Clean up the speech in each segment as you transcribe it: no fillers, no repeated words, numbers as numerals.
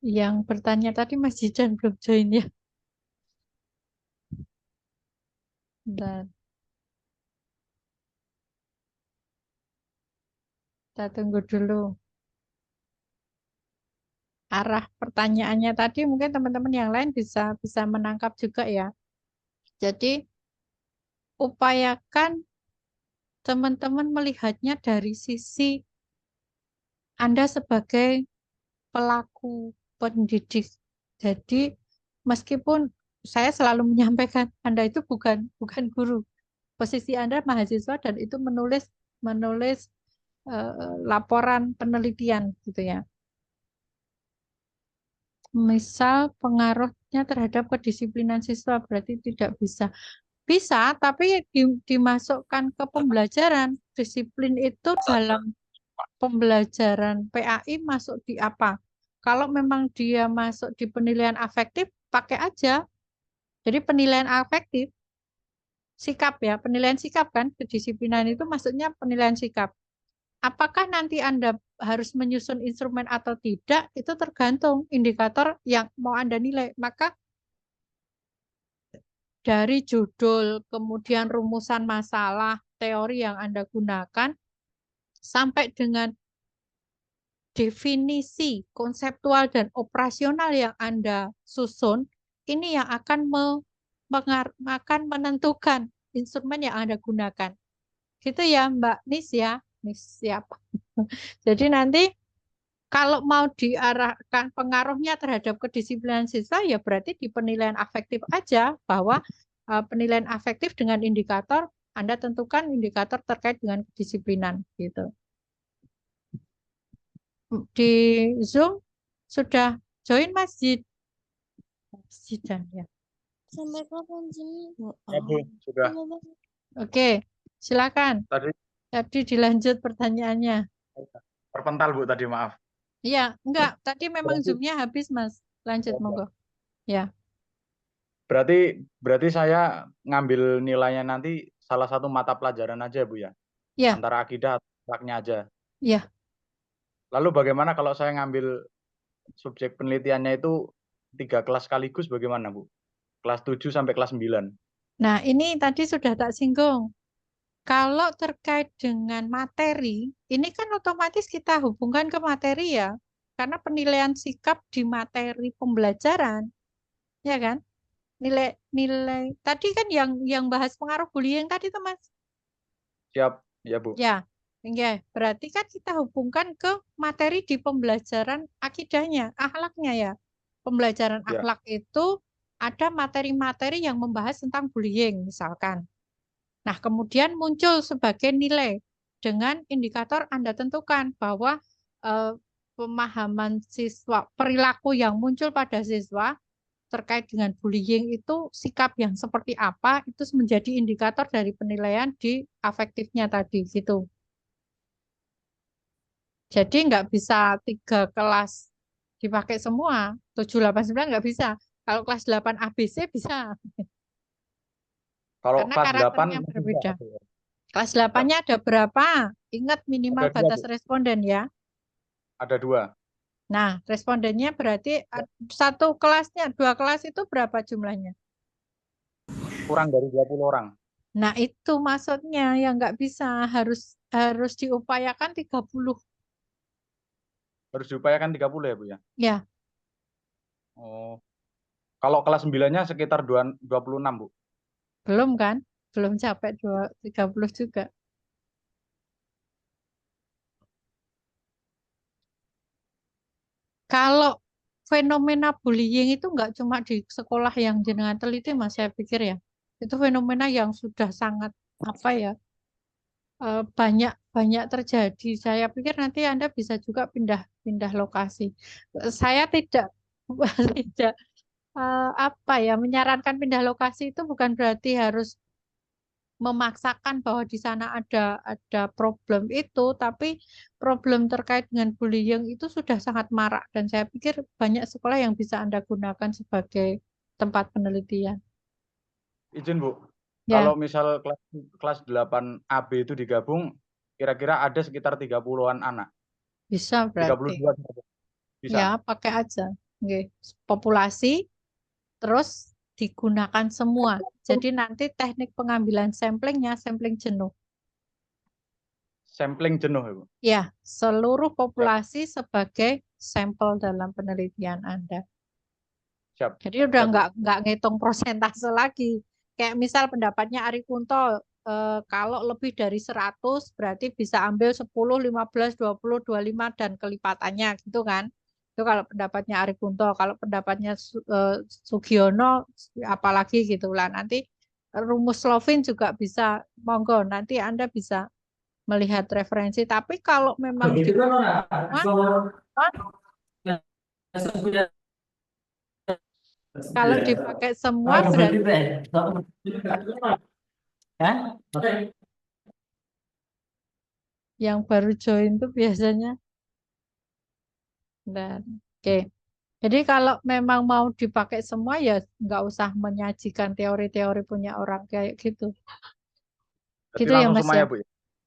Yang bertanya tadi Mas Jidan belum join ya. Bentar, kita tunggu dulu. Arah pertanyaannya tadi mungkin teman-teman yang lain bisa bisa menangkap juga ya. Jadi upayakan teman-teman melihatnya dari sisi Anda sebagai pelaku pendidik. Jadi meskipun saya selalu menyampaikan Anda itu bukan guru. Posisi Anda mahasiswa dan itu menulis menulis laporan penelitian gitu ya. Misal pengaruhnya terhadap kedisiplinan siswa berarti tidak bisa. Bisa, tapi dimasukkan ke pembelajaran. Disiplin itu dalam pembelajaran PAI masuk di apa? Kalau memang dia masuk di penilaian afektif, pakai aja. Jadi penilaian afektif, sikap ya, penilaian sikap kan, kedisiplinan itu maksudnya penilaian sikap. Apakah nanti Anda harus menyusun instrumen atau tidak, itu tergantung indikator yang mau Anda nilai. Maka dari judul, kemudian rumusan masalah, teori yang Anda gunakan, sampai dengan definisi konseptual dan operasional yang Anda susun, ini yang akan menentukan instrumen yang Anda gunakan. Gitu ya, Mbak Nis ya. Nis siapa? Jadi nanti kalau mau diarahkan pengaruhnya terhadap kedisiplinan siswa, ya berarti di penilaian afektif aja bahwa penilaian afektif dengan indikator, Anda tentukan indikator terkait dengan kedisiplinan gitu. Di Zoom sudah join masjid dan ya. Sampai kapan sih? Ya, Bu, sudah. Oke, silakan. Tadi dilanjut pertanyaannya. Terpental, Bu, tadi, maaf. Iya, enggak. Tadi memang Zoom-nya habis, Mas. Lanjut, monggo. Ya. Berarti saya ngambil nilainya nanti salah satu mata pelajaran aja, Bu, ya? Ya. Antara akidah atau akhlaknya aja. Ya. Lalu bagaimana kalau saya ngambil subjek penelitiannya itu 3 kelas sekaligus bagaimana, Bu? Kelas 7 sampai kelas 9. Nah, ini tadi sudah tak singgung. Kalau terkait dengan materi, ini kan otomatis kita hubungkan ke materi ya. Karena penilaian sikap di materi pembelajaran, ya kan? Nilai tadi kan yang bahas pengaruh bullying tadi tuh, Mas. Siap, ya, Bu. Ya, ya. Berarti kan kita hubungkan ke materi di pembelajaran akidahnya, akhlaknya ya. Pembelajaran Ya. akhlak itu ada materi-materi yang membahas tentang bullying misalkan. Nah, kemudian muncul sebagai nilai dengan indikator Anda tentukan bahwa pemahaman siswa, perilaku yang muncul pada siswa terkait dengan bullying itu sikap yang seperti apa itu menjadi indikator dari penilaian di afektifnya tadi gitu. Jadi nggak bisa 3 kelas dipakai semua, 7, 8, 9 nggak bisa. Kalau kelas 8 ABC bisa. Kalau Karena kelas 8 karakternya berbeda. Kelas 8-nya ada berapa? Ingat minimal ada 2, batas Bu. responden ya. Ada 2. Nah, respondennya berarti satu kelasnya, 2 kelas itu berapa jumlahnya? Kurang dari 20 orang. Nah, itu maksudnya yang nggak bisa, harus diupayakan 30. Harus diupayakan 30 ya, Bu, ya? Ya, Oh. Kalau kelas 9-nya sekitar 26, Bu. belum kan? Belum capek 30 juga. Kalau fenomena bullying itu nggak cuma di sekolah yang jenengan teliti, Mas, saya pikir ya. Itu fenomena yang sudah sangat apa ya? Banyak banyak terjadi. Saya pikir nanti Anda bisa juga pindah lokasi. Saya tidak tidak apa ya menyarankan pindah lokasi itu bukan berarti harus memaksakan bahwa di sana ada problem itu, tapi problem terkait dengan bullying itu sudah sangat marak dan saya pikir banyak sekolah yang bisa Anda gunakan sebagai tempat penelitian. Izin, Bu. Ya, Kalau misal kelas 8 AB itu digabung, kira-kira ada sekitar 30-an anak. bisa berarti. 32 bisa. Ya, pakai aja. Nggih, populasi, terus digunakan semua. Jadi nanti teknik pengambilan samplingnya sampling jenuh. Sampling jenuh, Ibu. Ya, seluruh Siap, populasi sebagai sampel dalam penelitian Anda. siap. Jadi udah Siap, Bu. nggak ngitung persentase lagi. Kayak misal pendapatnya Ari Kunto, kalau lebih dari 100 berarti bisa ambil 10, 15, 20, 25 dan kelipatannya gitu kan. Itu kalau pendapatnya Ari Kunto, kalau pendapatnya Sugiono apalagi gitu lah. Nanti rumus Lovin juga bisa, monggo nanti Anda bisa melihat referensi. Tapi kalau memang di kalau dipakai semua berarti yang baru join tuh biasanya. Dan oke. Jadi kalau memang mau dipakai semua ya nggak usah menyajikan teori-teori punya orang kayak gitu. Berarti Gitu ya langsung Mas ya. semuanya, Bu.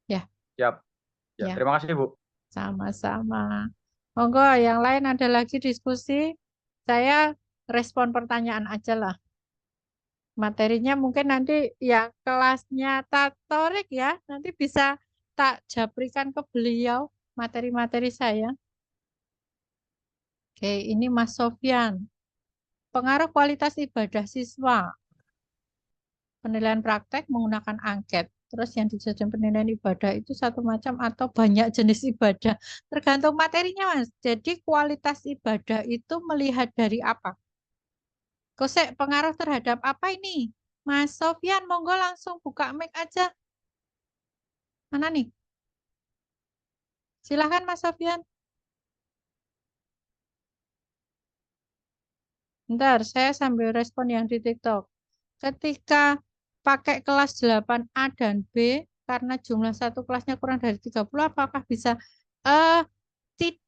Ya, Siap. Ya, ya. terima kasih, Bu. Sama-sama. Monggo yang lain ada lagi diskusi. Saya respon pertanyaan aja lah. Materinya mungkin nanti yang kelasnya Tatorik ya, nanti bisa tak jabrikan ke beliau materi-materi saya. Oke, ini Mas Sofyan. Pengaruh kualitas ibadah siswa. Penilaian praktek menggunakan angket. Terus yang dijadikan penilaian ibadah itu satu macam atau banyak jenis ibadah. Tergantung materinya, Mas. Jadi kualitas ibadah itu melihat dari apa? Kosek pengaruh terhadap apa ini? Mas Sofyan, monggo langsung buka mic aja. Mana nih? Silahkan Mas Sofyan. Bentar, saya sambil respon yang di TikTok. Ketika pakai kelas 8A dan B, karena jumlah satu kelasnya kurang dari 30, apakah bisa? Eh, ti-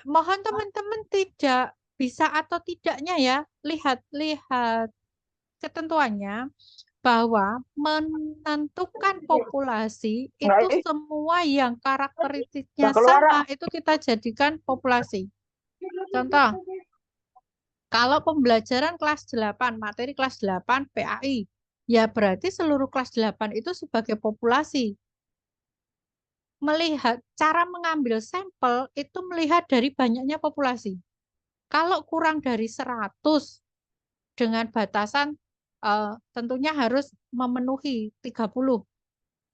Mohon teman-teman tidak bisa atau tidaknya ya, lihat ketentuannya bahwa menentukan populasi itu semua yang karakteristiknya sama itu kita jadikan populasi. Contoh, kalau pembelajaran kelas 8, materi kelas 8 PAI, ya berarti seluruh kelas 8 itu sebagai populasi. Melihat cara mengambil sampel itu melihat dari banyaknya populasi. Kalau kurang dari 100 dengan batasan tentunya harus memenuhi 30.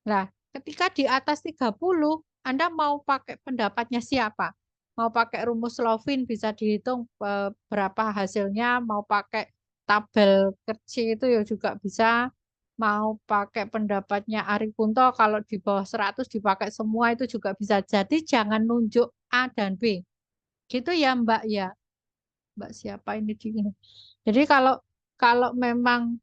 Nah, ketika di atas 30, Anda mau pakai pendapatnya siapa? Mau pakai rumus Lovin bisa dihitung berapa hasilnya, mau pakai tabel kecil itu ya juga bisa. Mau pakai pendapatnya Ari Kunto kalau di bawah 100 dipakai semua itu juga bisa. Jadi jangan nunjuk A dan B. Gitu ya Mbak ya. Mbak siapa ini di ini. Jadi kalau kalau memang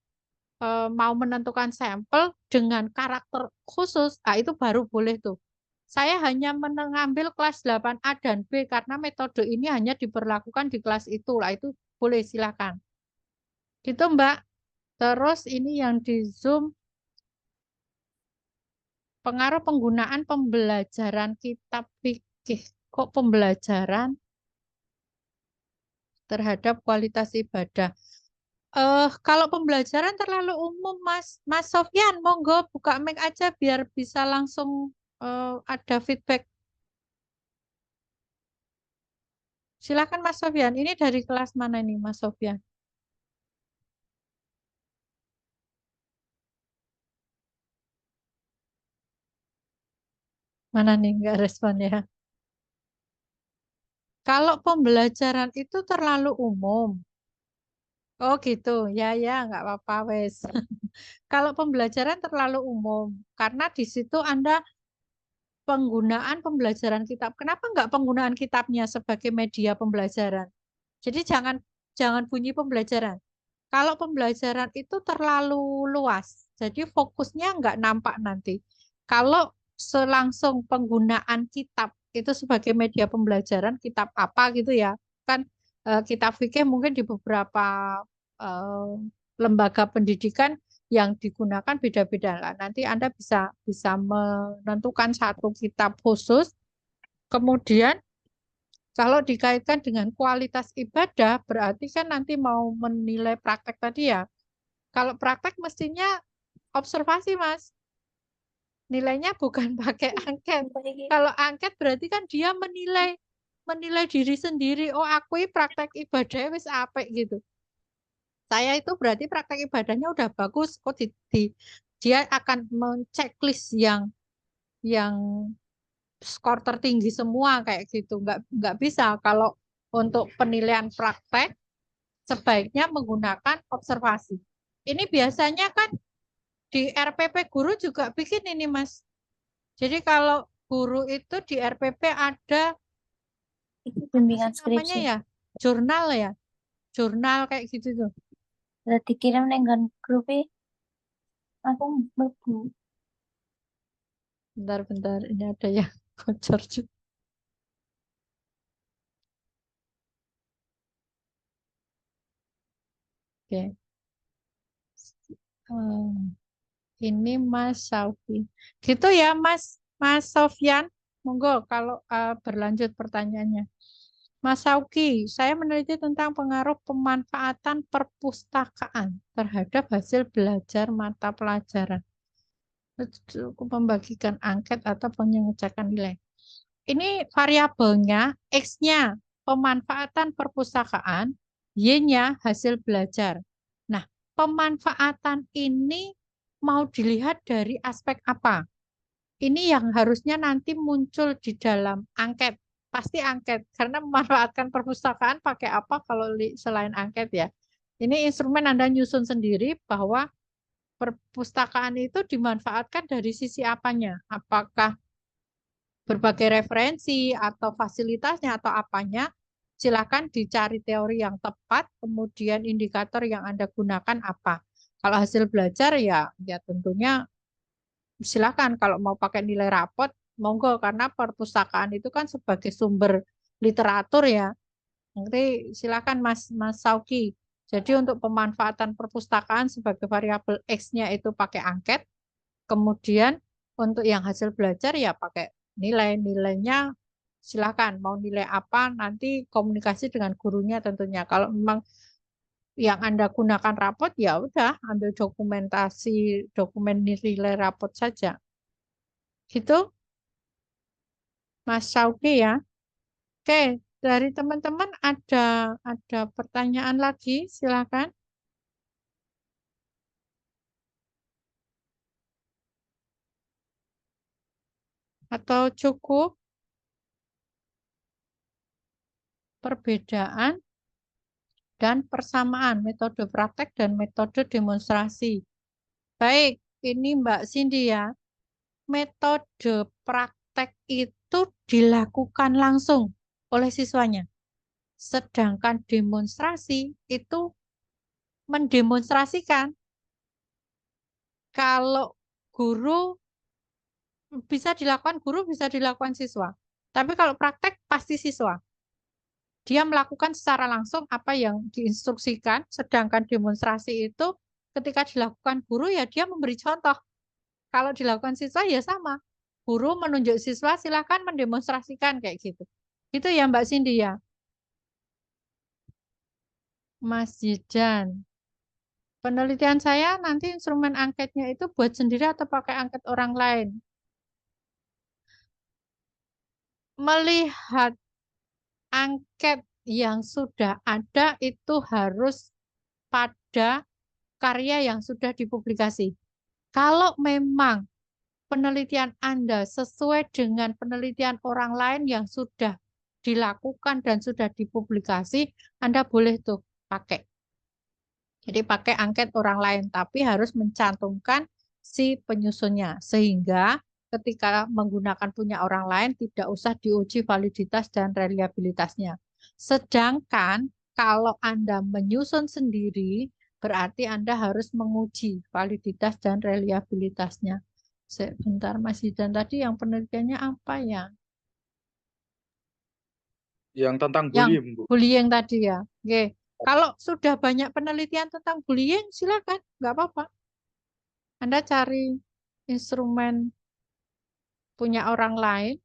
mau menentukan sampel dengan karakter khusus, itu baru boleh tuh. Saya hanya mengambil kelas 8A dan B karena metode ini hanya diberlakukan di kelas itu lah, itu boleh silakan. Gitu Mbak. Terus ini yang di Zoom pengaruh penggunaan pembelajaran kitab fikih. Kok pembelajaran terhadap kualitas ibadah? Kalau pembelajaran terlalu umum, Mas Sofyan, monggo buka mic aja biar bisa langsung ada feedback. Silakan Mas Sofyan. Ini dari kelas mana ini, Mas Sofyan? Mana nih nggak respon ya? Kalau pembelajaran itu terlalu umum. Oh gitu, ya ya nggak apa-apa wes. Kalau pembelajaran terlalu umum, karena di situ Anda penggunaan pembelajaran kitab. Kenapa nggak penggunaan kitabnya sebagai media pembelajaran? Jadi jangan bunyi pembelajaran. Kalau pembelajaran itu terlalu luas, jadi fokusnya nggak nampak nanti. Kalau selangsung penggunaan kitab itu sebagai media pembelajaran, kitab apa gitu ya, kan kitab fikih mungkin di beberapa eh, lembaga pendidikan yang digunakan beda-beda lah. Nanti Anda bisa bisa menentukan satu kitab khusus, kemudian Kalau dikaitkan dengan kualitas ibadah, berarti kan nanti mau menilai praktek tadi ya. Kalau praktek mestinya observasi, Mas. Nilainya bukan pakai angket. Kalau angket berarti kan dia menilai diri sendiri. Oh, aku ini praktek ibadahnya wis apik gitu. Saya itu berarti praktek ibadahnya udah bagus. Oh, dia akan menceklis yang skor tertinggi semua kayak gitu. Nggak bisa. Kalau untuk penilaian praktek sebaiknya menggunakan observasi. Ini biasanya kan di RPP guru juga bikin ini, Mas. Jadi kalau guru itu di RPP ada Itu bimbingan apa sih namanya skripsi. ya? Jurnal ya. Jurnal kayak gitu tuh. Udah dikirim dengan grup aku mlebu. Bentar-bentar, ini ada yang bocor juga. Oke. Hmm, ini Mas Saufi. Gitu ya, Mas Sofyan. Monggo kalau berlanjut pertanyaannya. Mas Sauki, saya meneliti tentang pengaruh pemanfaatan perpustakaan terhadap hasil belajar mata pelajaran. Cukup membagikan angket atau pengecekan nilai. Ini variabelnya, X-nya pemanfaatan perpustakaan, Y-nya hasil belajar. Nah, pemanfaatan ini mau dilihat dari aspek apa? Ini yang harusnya nanti muncul di dalam angket. Pasti angket, karena memanfaatkan perpustakaan pakai apa kalau selain angket ya. Ini instrumen Anda nyusun sendiri bahwa perpustakaan itu dimanfaatkan dari sisi apanya? Apakah berbagai referensi atau fasilitasnya atau apanya? Silakan dicari teori yang tepat, kemudian indikator yang Anda gunakan apa. Kalau hasil belajar ya tentunya silakan kalau mau pakai nilai rapot, monggo karena perpustakaan itu kan sebagai sumber literatur ya. Nanti silakan Mas Sauki. Jadi untuk pemanfaatan perpustakaan sebagai variabel X-nya itu pakai angket, kemudian untuk yang hasil belajar ya pakai nilainya silakan mau nilai apa nanti komunikasi dengan gurunya tentunya. Kalau memang yang Anda gunakan rapot ya udah ambil dokumen nilai rapot saja. Gitu Mas Sauki ya. Oke, dari teman-teman ada pertanyaan lagi silakan. Atau cukup perbedaan dan persamaan metode praktek dan metode demonstrasi. Baik, ini Mbak Cindy ya. Metode praktek itu dilakukan langsung oleh siswanya. Sedangkan demonstrasi itu mendemonstrasikan. Kalau guru bisa dilakukan guru, bisa dilakukan siswa. Tapi kalau praktek pasti siswa. Dia melakukan secara langsung apa yang diinstruksikan, sedangkan demonstrasi itu ketika dilakukan guru ya dia memberi contoh. Kalau dilakukan siswa ya sama. Guru menunjuk siswa silakan mendemonstrasikan kayak gitu. Itu ya Mbak Cindy ya. Mas Jidan. Penelitian saya nanti instrumen angketnya itu buat sendiri atau pakai angket orang lain. Melihat angket yang sudah ada itu harus pada karya yang sudah dipublikasi. Kalau memang penelitian Anda sesuai dengan penelitian orang lain yang sudah dilakukan dan sudah dipublikasi, Anda boleh tuh pakai. Jadi pakai angket orang lain, tapi harus mencantumkan si penyusunnya. Sehingga ketika menggunakan punya orang lain, tidak usah diuji validitas dan reliabilitasnya. Sedangkan kalau Anda menyusun sendiri, berarti Anda harus menguji validitas dan reliabilitasnya. Sebentar, Mas Hidan, tadi yang penelitiannya apa ya? Yang tentang Yang bullying, Bu. bullying tadi ya. Oke. Kalau sudah banyak penelitian tentang bullying, silakan, nggak apa-apa. Anda cari instrumen punya orang lain,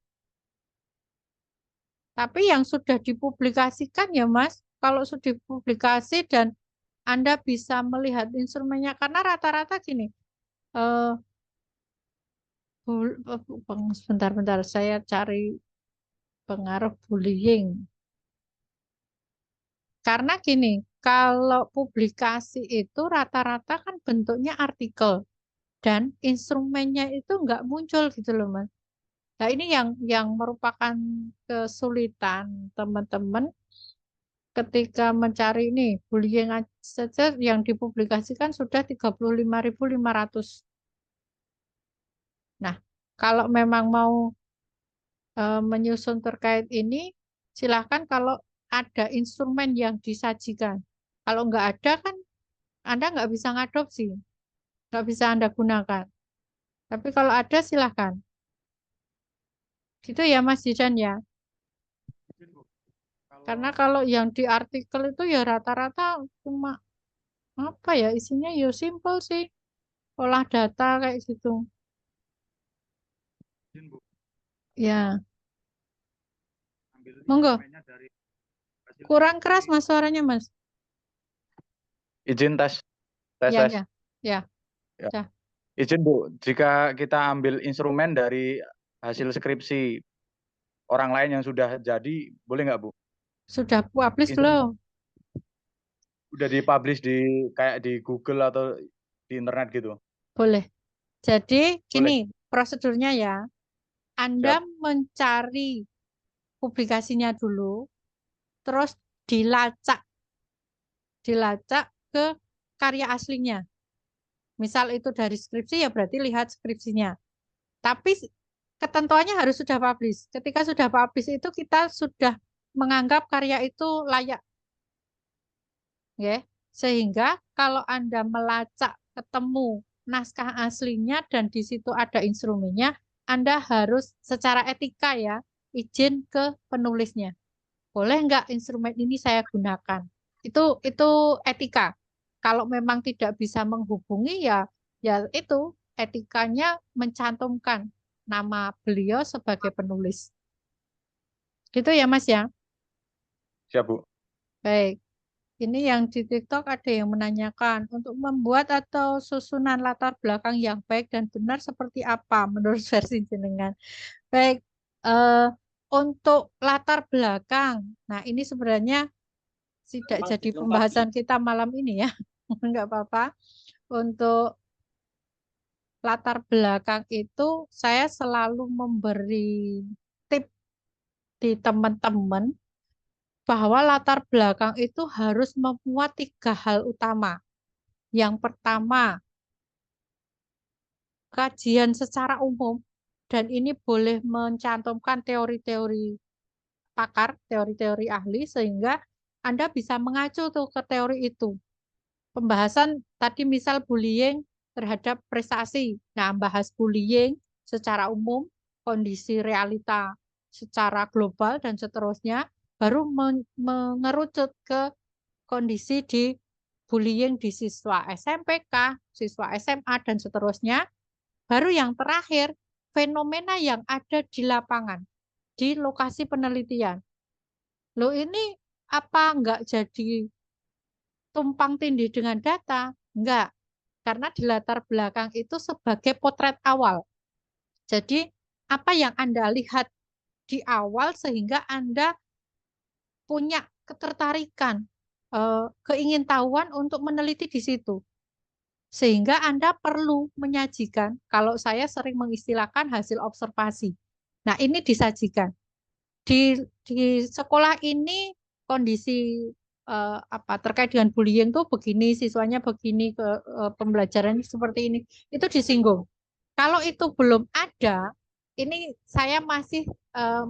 Tapi yang sudah dipublikasikan ya Mas, kalau sudah dipublikasi dan Anda bisa melihat instrumennya, karena rata-rata gini, eh, sebentar-bentar saya cari pengaruh bullying. Karena gini, kalau publikasi itu rata-rata kan bentuknya artikel dan instrumennya itu nggak muncul gitu loh Mas. Nah ini yang merupakan kesulitan teman-teman ketika mencari ini bullying saja yang dipublikasikan sudah 35.500. Nah, kalau memang mau menyusun terkait ini, silahkan kalau ada instrumen yang disajikan. Kalau nggak ada kan Anda nggak bisa ngadopsi, nggak bisa Anda gunakan. Tapi kalau ada silahkan. Gitu ya Mas Jidan ya. Izin, Bu. Karena Kalau kalau yang di artikel itu ya rata-rata cuma apa ya isinya ya simple sih. Olah data kayak gitu. izin, Bu, Ya, ambil monggo. instrumennya dari hasil Kurang keras skripsi. Mas suaranya Mas. Izin tes, tes, Ya, tes. ya, ya, Ya. ya. Izin Bu, jika kita ambil instrumen dari hasil skripsi orang lain yang sudah jadi, boleh nggak Bu? Sudah publish Instrumen belum? udah dipublish di kayak di Google atau di internet gitu. Boleh. Jadi Boleh. gini prosedurnya ya. Anda Siap. mencari publikasinya dulu, terus dilacak, dilacak ke karya aslinya. Misal itu dari skripsi ya berarti lihat skripsinya. Tapi ketentuannya harus sudah publish. Ketika sudah publish itu kita sudah menganggap karya itu layak, ya. Sehingga kalau Anda melacak ketemu naskah aslinya dan di situ ada instrumennya, Anda harus secara etika ya izin ke penulisnya. Boleh nggak instrumen ini saya gunakan? Itu etika. Kalau memang tidak bisa menghubungi ya ya itu etikanya mencantumkan nama beliau sebagai penulis. Gitu ya Mas ya. Siap Bu. Baik. Ini yang di TikTok ada yang menanyakan untuk membuat atau susunan latar belakang yang baik dan benar seperti apa menurut versi jenengan. Baik, eh, untuk latar belakang. Nah, ini sebenarnya tidak jadi pembahasan kita malam ini ya. Enggak apa-apa. Untuk latar belakang itu saya selalu memberi tip di teman-teman bahwa latar belakang itu harus memuat tiga hal utama. Yang pertama, kajian secara umum dan ini boleh mencantumkan teori-teori pakar, teori-teori ahli sehingga Anda bisa mengacu tuh ke teori itu. Pembahasan tadi misal bullying terhadap prestasi. Nah, bahas bullying secara umum, kondisi realita secara global dan seterusnya, baru mengerucut ke kondisi di bullying di siswa SMPK, siswa SMA, dan seterusnya. Baru yang terakhir, fenomena yang ada di lapangan, di lokasi penelitian. Loh ini apa enggak jadi tumpang tindih dengan data? Enggak, karena di latar belakang itu sebagai potret awal. Jadi apa yang Anda lihat di awal sehingga Anda punya ketertarikan, keingintahuan untuk meneliti di situ. Sehingga Anda perlu menyajikan, kalau saya sering mengistilahkan hasil observasi. Nah, ini disajikan. Di sekolah ini kondisi apa terkait dengan bullying tuh begini, siswanya begini, pembelajaran seperti ini. Itu disinggung. Kalau itu belum ada, ini saya masih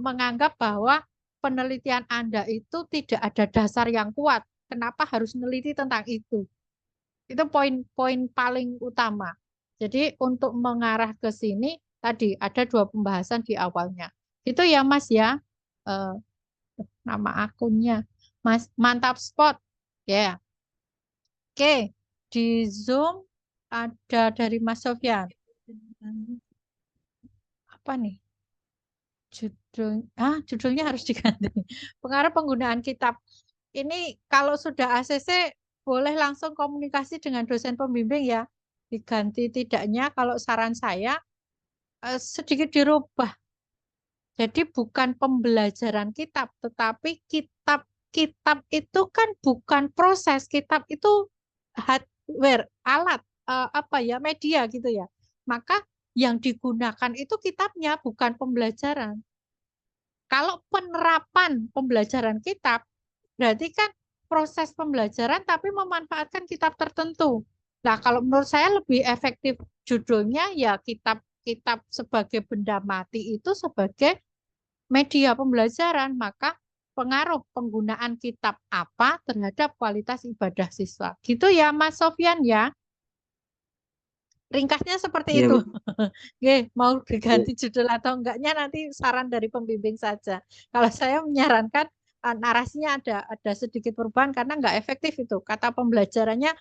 menganggap bahwa penelitian Anda itu tidak ada dasar yang kuat. Kenapa harus meneliti tentang itu? Itu poin-poin paling utama. Jadi untuk mengarah ke sini tadi ada dua pembahasan di awalnya. Itu ya Mas ya. Eh, Nama akunnya Mas Mantap Spot. Ya. Oke. Di Zoom ada dari Mas Sofyan. Apa nih? Judulnya harus diganti. Pengaruh penggunaan kitab. Ini kalau sudah ACC boleh langsung komunikasi dengan dosen pembimbing ya. Diganti tidaknya kalau saran saya sedikit dirubah. Jadi bukan pembelajaran kitab, tetapi kitab itu kan bukan proses. Kitab itu hardware, alat, media gitu ya. Maka yang digunakan itu kitabnya, bukan pembelajaran. Kalau penerapan pembelajaran kitab, berarti kan proses pembelajaran tapi memanfaatkan kitab tertentu. Nah, kalau menurut saya lebih efektif judulnya ya kitab sebagai benda mati itu sebagai media pembelajaran, maka pengaruh penggunaan kitab apa terhadap kualitas ibadah siswa. Gitu ya, Mas Sofyan ya. Ringkasnya seperti Iya, itu. Bu. Oke, mau diganti judul atau enggaknya nanti saran dari pembimbing saja. Kalau saya menyarankan narasinya ada sedikit perubahan karena enggak efektif itu. Kata pembelajarannya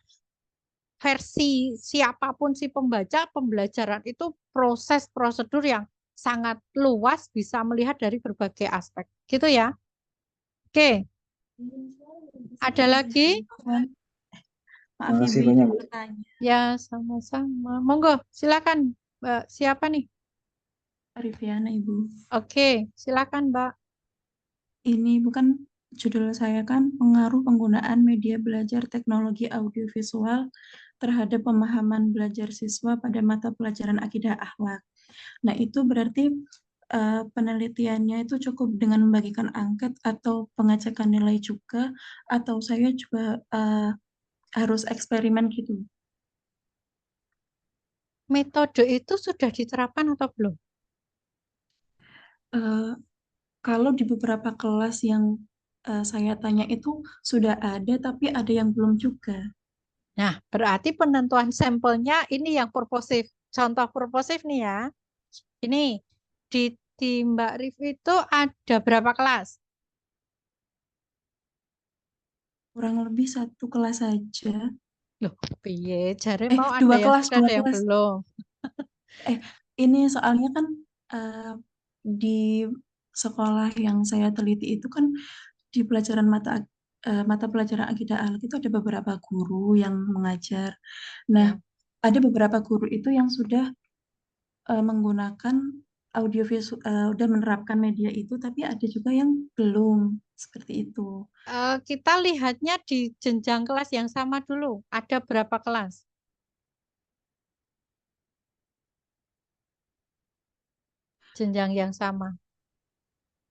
versi siapapun si pembaca, pembelajaran itu proses prosedur yang sangat luas bisa melihat dari berbagai aspek. Gitu ya. Oke, ada lagi? Maaf ya, Makasih Bu, banyak, izin Bu. bertanya. Ya, sama-sama. Monggo, silakan. Mbak, siapa nih? Riviana, Ibu. Oke, silakan, Mbak. Ini bukan judul saya kan pengaruh penggunaan media belajar teknologi audiovisual terhadap pemahaman belajar siswa pada mata pelajaran akidah akhlak. Nah, itu berarti penelitiannya itu cukup dengan membagikan angket atau pengecekan nilai juga, atau saya juga harus eksperimen gitu. Metode itu sudah diterapkan atau belum? Eh, Kalau di beberapa kelas yang saya tanya itu sudah ada, tapi ada yang belum juga. Nah, berarti penentuan sampelnya ini yang purposif. Contoh purposif nih ya. Ini di Mbak Rif itu ada berapa kelas? Kurang lebih satu kelas saja. Loh, piye? Jare mau ada Dua yang kelas, sudah, ada yang belum. Ini soalnya kan di sekolah yang saya teliti itu kan di pelajaran mata pelajaran akidah akhlak itu ada beberapa guru yang mengajar. Nah, ada beberapa guru itu yang sudah menggunakan audiovisual, udah menerapkan media itu, tapi ada juga yang belum seperti itu. Kita lihatnya di jenjang kelas yang sama dulu. Ada berapa kelas? Jenjang yang sama.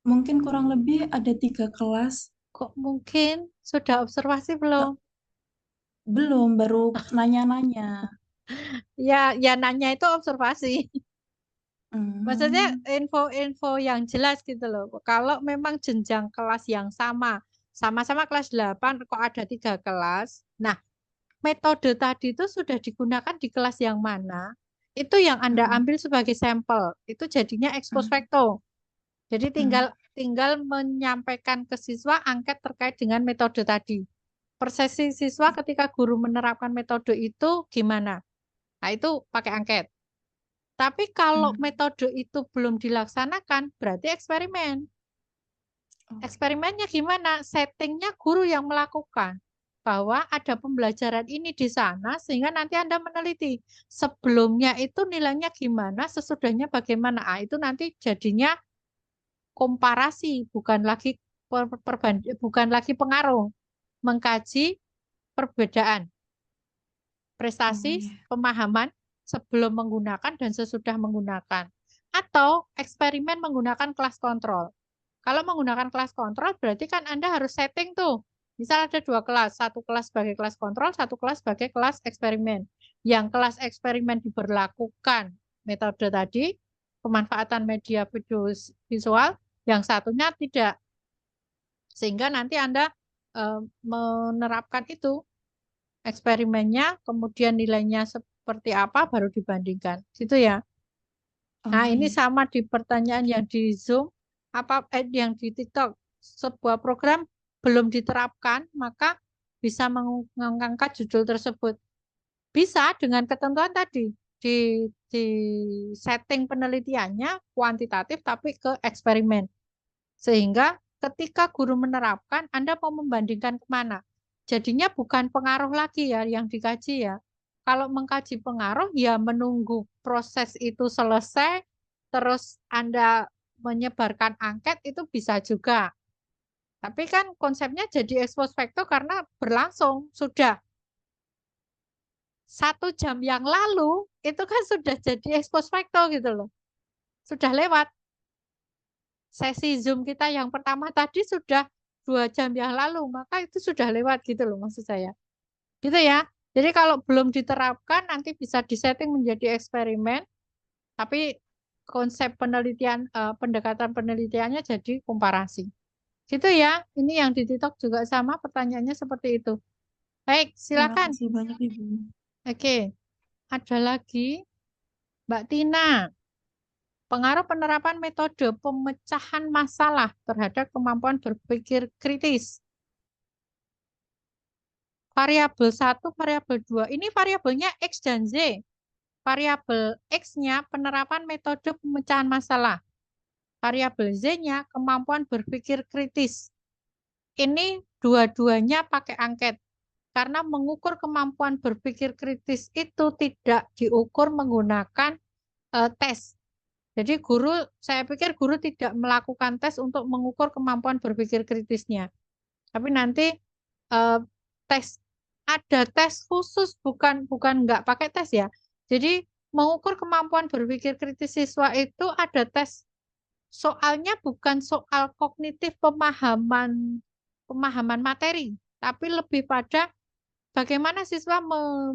Mungkin kurang lebih ada 3 kelas. Kok mungkin sudah observasi belum? Belum, baru nanya-nanya. Ya nanya itu observasi. Maksudnya Hmm. info-info yang jelas gitu loh. Kalau memang jenjang kelas yang sama-sama kelas 8, kok ada 3 kelas. Nah, metode tadi itu sudah digunakan di kelas yang mana? Itu yang Anda ambil sebagai sampel. Itu jadinya ex post facto. Jadi tinggal menyampaikan ke siswa angket terkait dengan metode tadi. Persepsi siswa ketika guru menerapkan metode itu gimana? Nah, itu pakai angket. Tapi kalau metode itu belum dilaksanakan, berarti eksperimen. Eksperimennya gimana? Settingnya guru yang melakukan. Bahwa ada pembelajaran ini di sana, sehingga nanti Anda meneliti. Sebelumnya itu nilainya gimana, sesudahnya bagaimana. Ah, itu nanti jadinya komparasi, bukan lagi pengaruh. Mengkaji perbedaan prestasi, pemahaman sebelum menggunakan dan sesudah menggunakan. Atau eksperimen menggunakan kelas kontrol. Kalau menggunakan kelas kontrol berarti kan Anda harus setting tuh. Misal ada 2 kelas, satu kelas sebagai kelas kontrol, satu kelas sebagai kelas eksperimen. Yang kelas eksperimen diberlakukan metode tadi, pemanfaatan media visual, yang satunya tidak. Sehingga nanti Anda menerapkan itu eksperimennya, kemudian nilainya seperti apa, baru dibandingkan. Gitu ya. Nah, ini sama di pertanyaan yang di Zoom, yang di TikTok. Sebuah program belum diterapkan, maka bisa mengangkat judul tersebut. Bisa dengan ketentuan tadi. di setting penelitiannya kuantitatif tapi ke eksperimen. Sehingga ketika guru menerapkan, Anda mau membandingkan kemana? Jadinya bukan pengaruh lagi ya yang dikaji ya. Kalau mengkaji pengaruh ya menunggu proses itu selesai, terus Anda menyebarkan angket itu bisa juga. Tapi kan konsepnya jadi expose factor karena berlangsung sudah 1 jam yang lalu itu kan sudah jadi expose factor gitu loh. Sudah lewat. Sesi Zoom kita yang pertama tadi sudah 2 jam yang lalu, maka itu sudah lewat gitu loh maksud saya. Gitu ya. Jadi kalau belum diterapkan nanti bisa disetting menjadi eksperimen, tapi konsep penelitian, pendekatan penelitiannya jadi komparasi. Gitu ya. Ini yang di TikTok juga sama pertanyaannya seperti itu. Baik, Terima silakan. kasih banyak Ibu. Oke, ada lagi Mbak Tina. Pengaruh penerapan metode pemecahan masalah terhadap kemampuan berpikir kritis. Variabel 1, variabel 2. Ini variabelnya X dan Z. Variabel X-nya penerapan metode pemecahan masalah. Variabel Z-nya kemampuan berpikir kritis. Ini dua-duanya pakai angket. Karena mengukur kemampuan berpikir kritis itu tidak diukur menggunakan tes. Jadi saya pikir guru tidak melakukan tes untuk mengukur kemampuan berpikir kritisnya. Tapi nanti eh, tes ada tes khusus, bukan nggak pakai tes ya. Jadi mengukur kemampuan berpikir kritis siswa itu ada tes. Soalnya bukan soal kognitif pemahaman materi, tapi lebih pada bagaimana siswa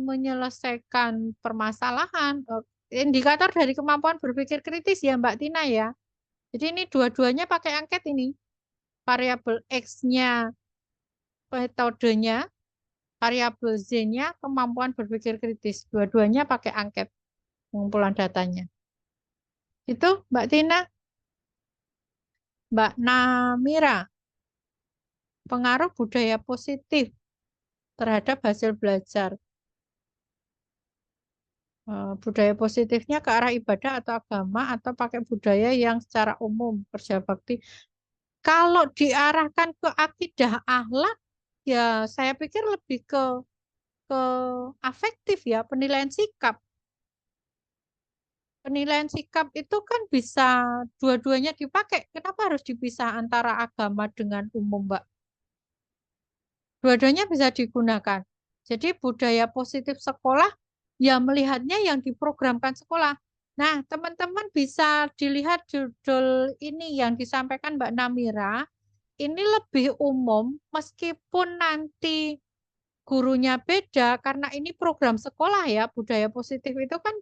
menyelesaikan permasalahan. Indikator dari kemampuan berpikir kritis ya Mbak Tina ya. Jadi ini dua-duanya pakai angket ini. Variabel X-nya metodenya, variabel Z-nya kemampuan berpikir kritis. Dua-duanya pakai angket pengumpulan datanya. Itu Mbak Tina. Mbak Namira, pengaruh budaya positif terhadap hasil belajar. Budaya positifnya ke arah ibadah atau agama atau pakai budaya yang secara umum kerja bakti. Kalau diarahkan ke akidah akhlak, ya saya pikir lebih ke afektif ya, penilaian sikap. Penilaian sikap itu kan bisa dua-duanya dipakai. Kenapa harus dipisah antara agama dengan umum, Mbak? Dua-duanya bisa digunakan. Jadi budaya positif sekolah ya melihatnya yang diprogramkan sekolah. Nah, teman-teman bisa dilihat judul ini yang disampaikan Mbak Namira. Ini lebih umum meskipun nanti gurunya beda karena ini program sekolah ya. Budaya positif itu kan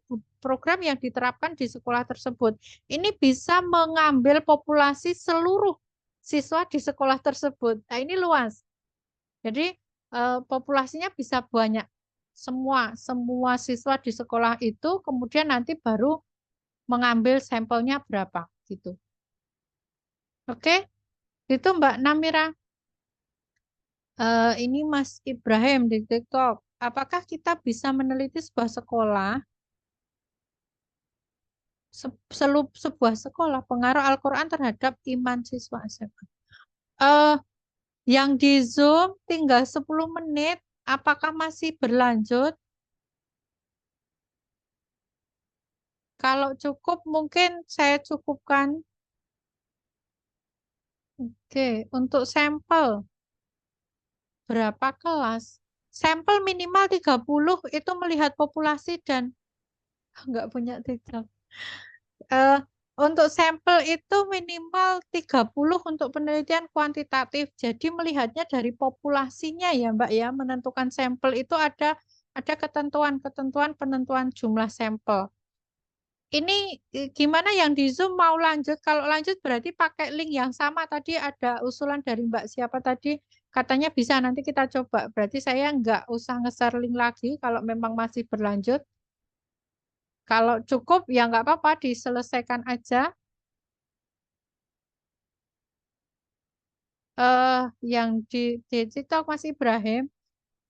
program yang diterapkan di sekolah tersebut. Ini bisa mengambil populasi seluruh siswa di sekolah tersebut. Nah, ini luas. Jadi populasinya bisa banyak. Semua siswa di sekolah itu kemudian nanti baru mengambil sampelnya berapa gitu. Oke, itu Mbak Namira. Ini Mas Ibrahim di TikTok. Apakah kita bisa meneliti sebuah sekolah pengaruh Al-Quran terhadap iman siswa SMA? Eh, yang di Zoom tinggal 10 menit. Apakah masih berlanjut? Kalau cukup mungkin saya cukupkan. Oke, untuk sampel berapa kelas? Sampel minimal 30 itu melihat populasi dan nggak punya TikTok. Eh, untuk sampel itu minimal 30 untuk penelitian kuantitatif. Jadi melihatnya dari populasinya ya Mbak ya, menentukan sampel itu ada ketentuan-ketentuan penentuan jumlah sampel. Ini gimana yang di Zoom mau lanjut? Kalau lanjut berarti pakai link yang sama. Tadi ada usulan dari Mbak siapa tadi? Katanya bisa nanti kita coba. Berarti saya nggak usah nge-share link lagi kalau memang masih berlanjut. Kalau cukup ya nggak apa-apa diselesaikan aja. Yang di TikTok Mas Ibrahim,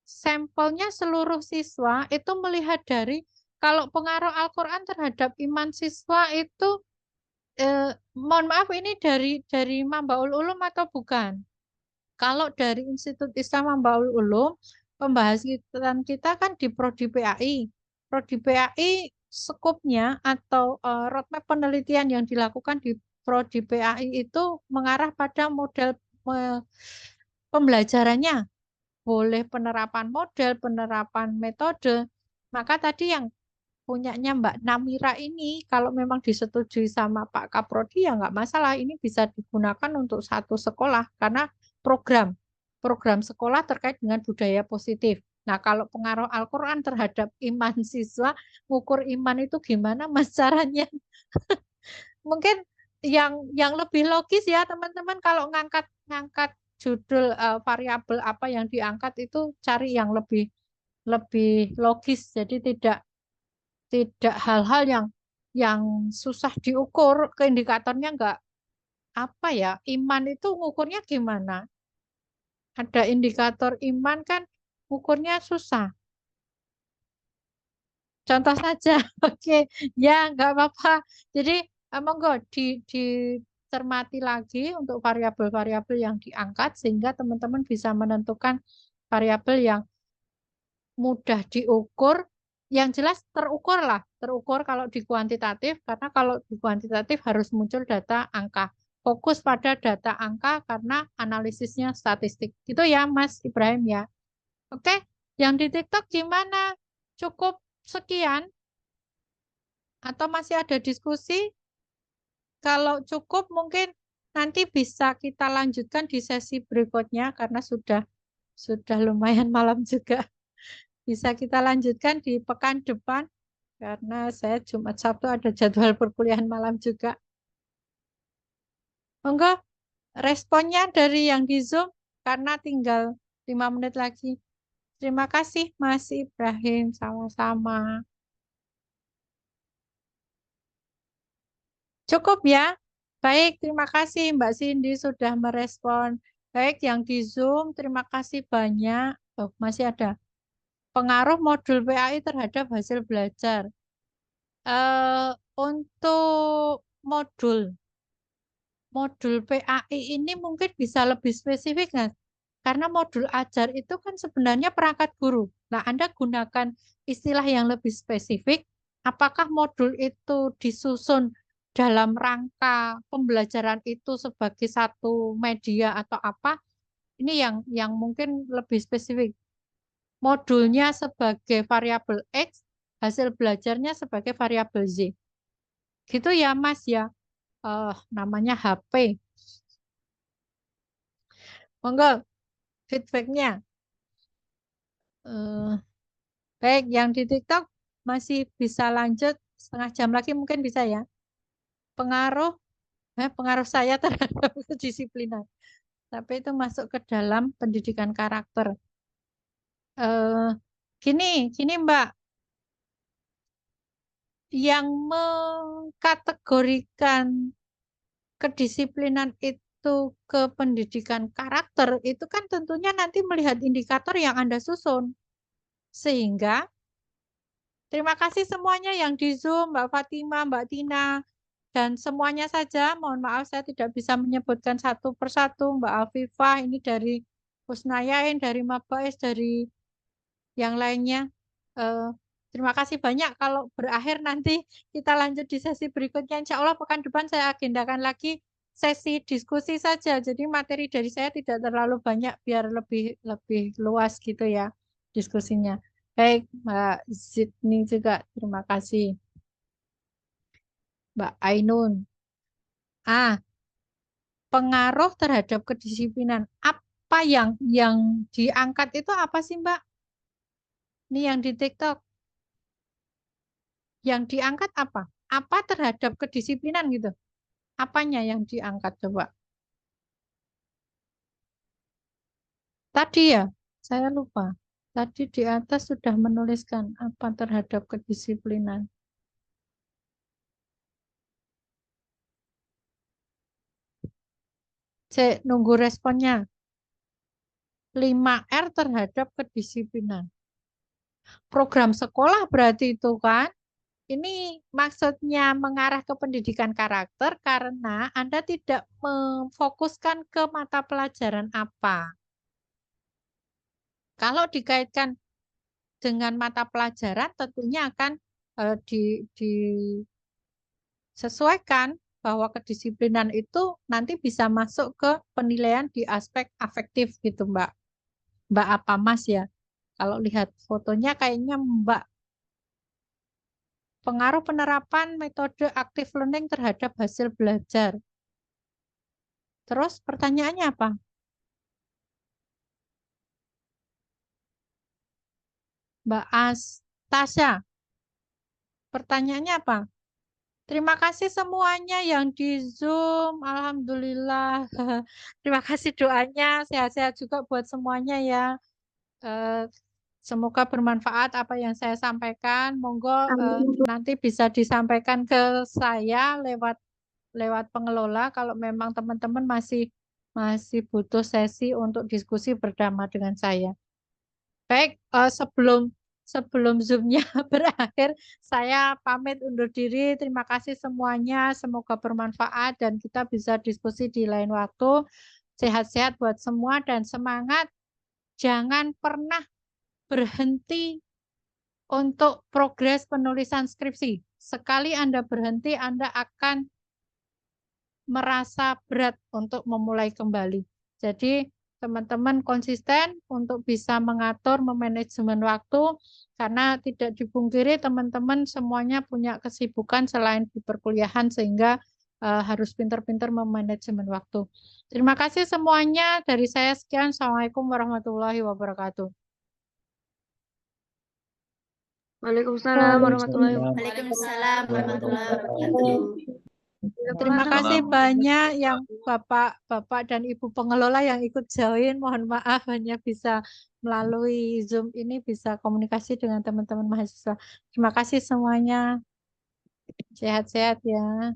sampelnya seluruh siswa itu melihat dari kalau pengaruh Al-Quran terhadap iman siswa itu, mohon maaf ini dari Mambaul Ulum atau bukan? Kalau dari Institut Islam Mambaul Ulum, pembahasan kita kan di Prodi PAI. Prodi PAI skopnya atau roadmap penelitian yang dilakukan di Prodi PAI itu mengarah pada model pembelajarannya. Boleh penerapan model, penerapan metode. Maka tadi yang punyanya Mbak Namira ini, kalau memang disetujui sama Pak Kaprodi ya nggak masalah. Ini bisa digunakan untuk satu sekolah karena program sekolah terkait dengan budaya positif. Nah, kalau pengaruh Al-Quran terhadap iman siswa, ngukur iman itu gimana Mas caranya? Mungkin yang lebih logis ya teman-teman kalau ngangkat judul variabel apa yang diangkat itu cari yang lebih lebih logis. Jadi tidak hal-hal yang susah diukur, ke indikatornya enggak apa ya, iman itu ngukurnya gimana? Ada indikator iman kan ngukurnya susah. Contoh saja, oke, ya nggak apa-apa. Jadi monggo dicermati lagi untuk variabel-variabel yang diangkat sehingga teman-teman bisa menentukan variabel yang mudah diukur, yang jelas terukur lah, terukur kalau di kuantitatif, karena kalau di kuantitatif harus muncul data angka. Fokus pada data angka karena analisisnya statistik. Gitu ya Mas Ibrahim ya. Oke, yang di TikTok gimana? Cukup sekian atau masih ada diskusi? Kalau cukup mungkin nanti bisa kita lanjutkan di sesi berikutnya karena sudah lumayan malam juga. Bisa kita lanjutkan di pekan depan karena saya Jumat Sabtu ada jadwal perkuliahan malam juga. Monggo responnya dari yang di Zoom karena tinggal 5 menit lagi. Terima kasih Mas Ibrahim, sama-sama. Cukup ya? Baik, terima kasih Mbak Cindy sudah merespon. Baik, yang di Zoom, terima kasih banyak. Oh, masih ada. Pengaruh modul PAI terhadap hasil belajar. Untuk modul PAI ini mungkin bisa lebih spesifik, kan? Karena modul ajar itu kan sebenarnya perangkat guru. Nah, Anda gunakan istilah yang lebih spesifik. Apakah modul itu disusun dalam rangka pembelajaran itu sebagai satu media atau apa? Ini yang mungkin lebih spesifik. Modulnya sebagai variabel X, hasil belajarnya sebagai variabel Z. Gitu ya, Mas ya. Namanya HP. Monggo feedbacknya. Eh, baik, yang di TikTok masih bisa lanjut setengah jam lagi mungkin bisa ya. Pengaruh, pengaruh saya terhadap kedisiplinan. Tapi itu masuk ke dalam pendidikan karakter. Eh, gini Mbak, yang mengkategorikan kedisiplinan itu ke pendidikan karakter itu kan tentunya nanti melihat indikator yang Anda susun. Sehingga terima kasih semuanya yang di Zoom, Mbak Fatima, Mbak Tina, dan semuanya saja. Mohon maaf saya tidak bisa menyebutkan satu persatu. Mbak Afifah, ini dari Husnayain, dari Mabais, dari yang lainnya. Eh, terima kasih banyak. Kalau berakhir nanti kita lanjut di sesi berikutnya. Insya Allah pekan depan saya agendakan lagi sesi diskusi saja. Jadi materi dari saya tidak terlalu banyak biar lebih lebih luas gitu ya diskusinya. Baik, Mbak Zidni juga terima kasih. Mbak Ainun. Pengaruh terhadap kedisiplinan. Apa yang diangkat itu apa sih, Mbak? Ini yang di TikTok. Yang diangkat apa? Apa terhadap kedisiplinan gitu? Apanya yang diangkat coba? Tadi ya, saya lupa. Tadi di atas sudah menuliskan apa terhadap kedisiplinan. Saya nunggu responnya. 5R terhadap kedisiplinan. program sekolah berarti itu kan. Ini maksudnya mengarah ke pendidikan karakter karena Anda tidak memfokuskan ke mata pelajaran apa. Kalau dikaitkan dengan mata pelajaran tentunya akan disesuaikan bahwa kedisiplinan itu nanti bisa masuk ke penilaian di aspek afektif gitu Mbak. Mbak apa Mas ya? Kalau lihat fotonya kayaknya Mbak pengaruh penerapan metode active learning terhadap hasil belajar. Terus pertanyaannya apa? Mbak Tasya, pertanyaannya apa? Terima kasih semuanya yang di Zoom. Alhamdulillah. Terima kasih doanya. Sehat-sehat juga buat semuanya ya. Semoga bermanfaat apa yang saya sampaikan. Monggo nanti bisa disampaikan ke saya lewat pengelola kalau memang teman-teman masih butuh sesi untuk diskusi bersama dengan saya. Baik, sebelum Zoom-nya berakhir, saya pamit undur diri. Terima kasih semuanya. Semoga bermanfaat dan kita bisa diskusi di lain waktu. Sehat-sehat buat semua dan semangat. Jangan pernah berhenti untuk progres penulisan skripsi. Sekali Anda berhenti, Anda akan merasa berat untuk memulai kembali. Jadi teman-teman konsisten untuk bisa mengatur memanajemen waktu karena tidak dipungkiri teman-teman semuanya punya kesibukan selain di perkuliahan sehingga harus pintar-pintar memanajemen waktu. Terima kasih semuanya. Dari saya sekian. Assalamualaikum warahmatullahi wabarakatuh. Waalaikumsalam warahmatullahi wabarakatuh. Waalaikumsalam warahmatullahi wabarakatuh. Terima kasih banyak yang Bapak dan Ibu pengelola yang ikut join. Mohon maaf hanya bisa melalui Zoom ini bisa komunikasi dengan teman-teman mahasiswa. Terima kasih semuanya. Sehat-sehat ya.